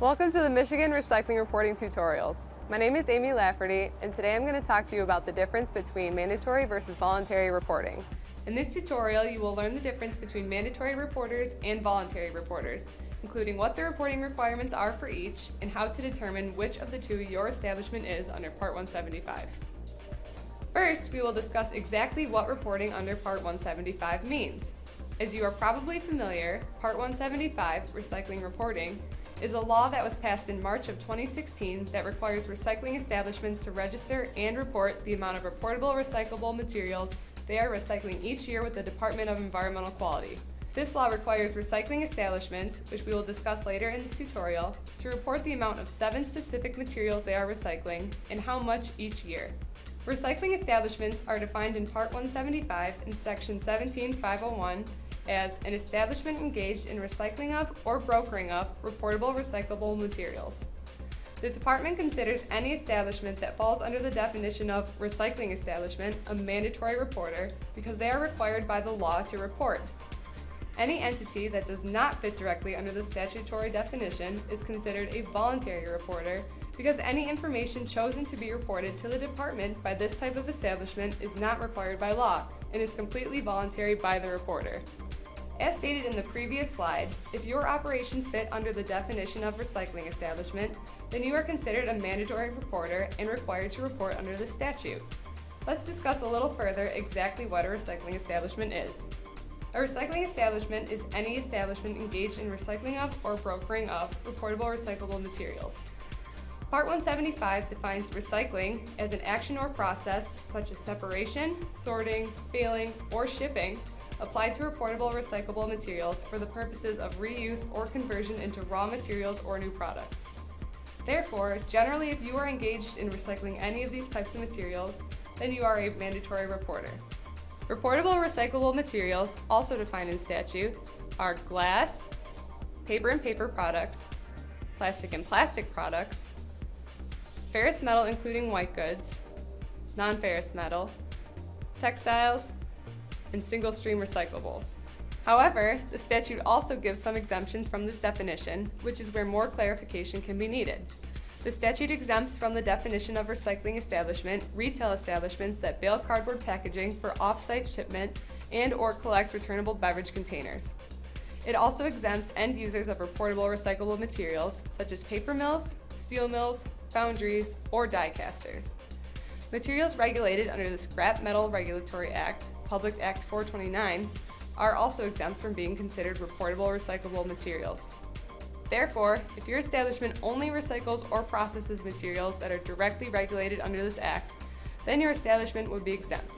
Welcome to the Michigan Recycling Reporting Tutorials. My name is Amy Lafferty, and today I'm going to talk to you about the difference between mandatory versus voluntary reporting. In this tutorial, you will learn the difference between mandatory reporters and voluntary reporters, including what the reporting requirements are for each and how to determine which of the two your establishment is under Part 175. First, we will discuss exactly what reporting under Part 175 means. As you are probably familiar, Part 175, Recycling Reporting, is a law that was passed in March of 2016 that requires recycling establishments to register and report the amount of reportable recyclable materials they are recycling each year with the Department of Environmental Quality. This law requires recycling establishments, which we will discuss later in this tutorial, to report the amount of 7 specific materials they are recycling and how much each year. Recycling establishments are defined in Part 175 in Section 17.501 as an establishment engaged in recycling of or brokering of reportable recyclable materials. The department considers any establishment that falls under the definition of recycling establishment a mandatory reporter because they are required by the law to report. Any entity that does not fit directly under the statutory definition is considered a voluntary reporter because any information chosen to be reported to the department by this type of establishment is not required by law and is completely voluntary by the reporter. As stated in the previous slide, if your operations fit under the definition of recycling establishment, then you are considered a mandatory reporter and required to report under the statute. Let's discuss a little further exactly what a recycling establishment is. A recycling establishment is any establishment engaged in recycling of or brokering of reportable recyclable materials. Part 175 defines recycling as an action or process such as separation, sorting, baling, or shipping applied to reportable recyclable materials for the purposes of reuse or conversion into raw materials or new products. Therefore, generally if you are engaged in recycling any of these types of materials, then you are a mandatory reporter. Reportable recyclable materials, also defined in statute, are glass, paper and paper products, plastic and plastic products, ferrous metal including white goods, non-ferrous metal, textiles, and single-stream recyclables. However, the statute also gives some exemptions from this definition, which is where more clarification can be needed. The statute exempts from the definition of recycling establishment retail establishments that bale cardboard packaging for off-site shipment and/or collect returnable beverage containers. It also exempts end users of reportable recyclable materials such as paper mills, steel mills, foundries, or die casters. Materials regulated under the Scrap Metal Regulatory Act, Public Act 429, are also exempt from being considered reportable recyclable materials. Therefore, if your establishment only recycles or processes materials that are directly regulated under this act, then your establishment would be exempt.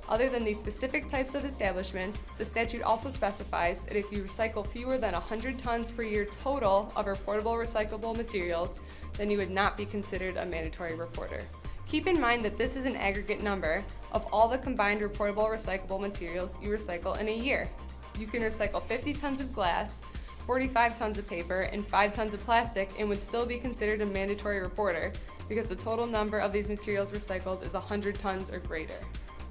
Other than these specific types of establishments, the statute also specifies that if you recycle fewer than 100 tons per year total of reportable recyclable materials, then you would not be considered a mandatory reporter. Keep in mind that this is an aggregate number of all the combined reportable recyclable materials you recycle in a year. You can recycle 50 tons of glass, 45 tons of paper, and 5 tons of plastic and would still be considered a mandatory reporter because the total number of these materials recycled is 100 tons or greater.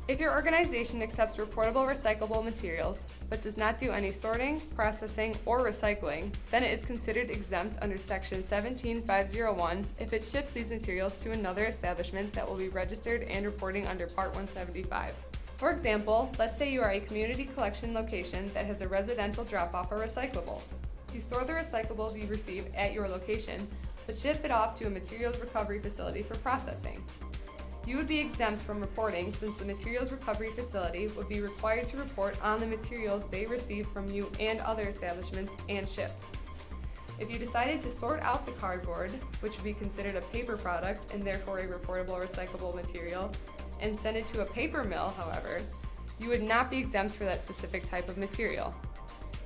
If your organization accepts reportable recyclable materials but does not do any sorting, processing, or recycling, then it is considered exempt under Section 17.501 if it ships these materials to another establishment that will be registered and reporting under Part 175. For example, let's say you are a community collection location that has a residential drop-off of recyclables. You store the recyclables you receive at your location, but ship it off to a materials recovery facility for processing. You would be exempt from reporting since the materials recovery facility would be required to report on the materials they receive from you and other establishments and ship. If you decided to sort out the cardboard, which would be considered a paper product and therefore a reportable recyclable material, and send it to a paper mill, however, you would not be exempt for that specific type of material.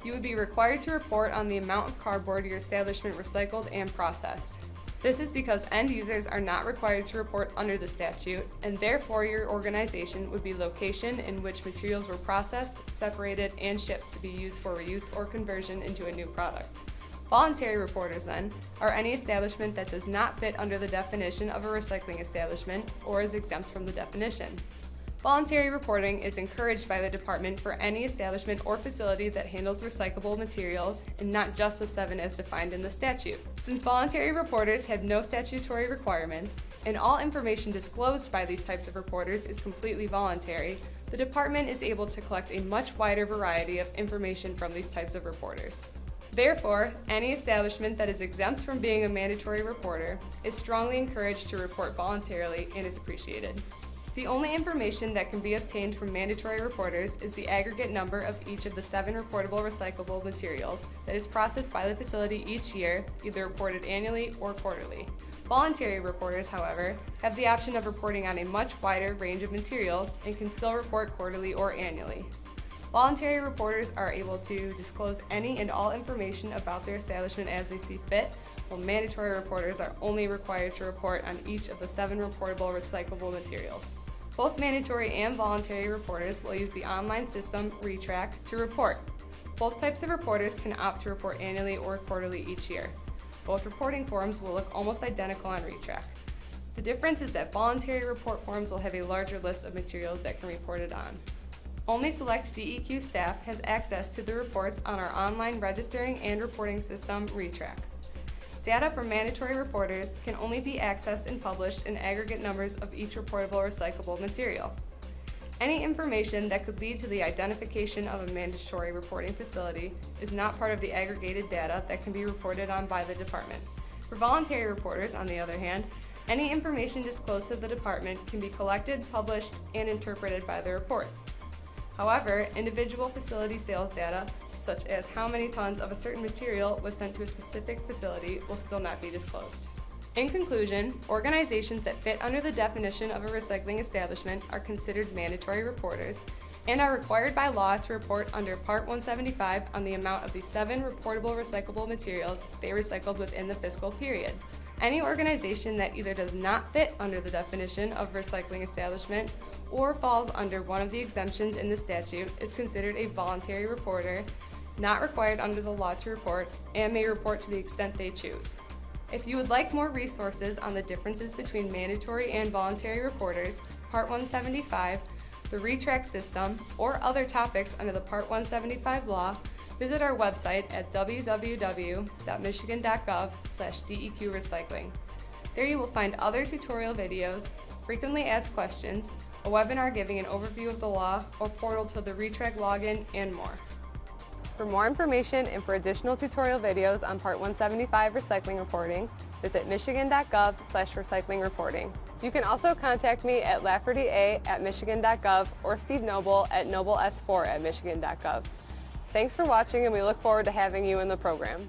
You would be required to report on the amount of cardboard your establishment recycled and processed. This is because end users are not required to report under the statute, and therefore your organization would be location in which materials were processed, separated, and shipped to be used for reuse or conversion into a new product. Voluntary reporters, then, are any establishment that does not fit under the definition of a recycling establishment or is exempt from the definition. Voluntary reporting is encouraged by the department for any establishment or facility that handles recyclable materials and not just the 7 as defined in the statute. Since voluntary reporters have no statutory requirements and all information disclosed by these types of reporters is completely voluntary, the department is able to collect a much wider variety of information from these types of reporters. Therefore, any establishment that is exempt from being a mandatory reporter is strongly encouraged to report voluntarily and is appreciated. The only information that can be obtained from mandatory reporters is the aggregate number of each of the 7 reportable recyclable materials that is processed by the facility each year, either reported annually or quarterly. Voluntary reporters, however, have the option of reporting on a much wider range of materials and can still report quarterly or annually. Voluntary reporters are able to disclose any and all information about their establishment as they see fit, while mandatory reporters are only required to report on each of the 7 reportable recyclable materials. Both mandatory and voluntary reporters will use the online system ReTrack to report. Both types of reporters can opt to report annually or quarterly each year. Both reporting forms will look almost identical on ReTrack. The difference is that voluntary report forms will have a larger list of materials that can be reported on. Only select DEQ staff has access to the reports on our online registering and reporting system ReTrack. Data from mandatory reporters can only be accessed and published in aggregate numbers of each reportable recyclable material. Any information that could lead to the identification of a mandatory reporting facility is not part of the aggregated data that can be reported on by the department. For voluntary reporters, on the other hand, any information disclosed to the department can be collected, published, and interpreted by the reports. However, individual facility sales data, such as how many tons of a certain material was sent to a specific facility, will still not be disclosed. In conclusion, organizations that fit under the definition of a recycling establishment are considered mandatory reporters and are required by law to report under Part 175 on the amount of the 7 reportable recyclable materials they recycled within the fiscal period. Any organization that either does not fit under the definition of recycling establishment or falls under one of the exemptions in the statute is considered a voluntary reporter, not required under the law to report, and may report to the extent they choose. If you would like more resources on the differences between mandatory and voluntary reporters, Part 175, the ReTrack system, or other topics under the Part 175 law, visit our website at www.michigan.gov/DEQ-recycling. There you will find other tutorial videos, frequently asked questions, a webinar giving an overview of the law, a portal to the ReTrack login, and more. For more information and for additional tutorial videos on Part 175 recycling reporting, visit michigan.gov/recycling reporting. You can also contact me at laffertya@michigan.gov or Steve Noble at nobles4@michigan.gov. Thanks for watching, and we look forward to having you in the program.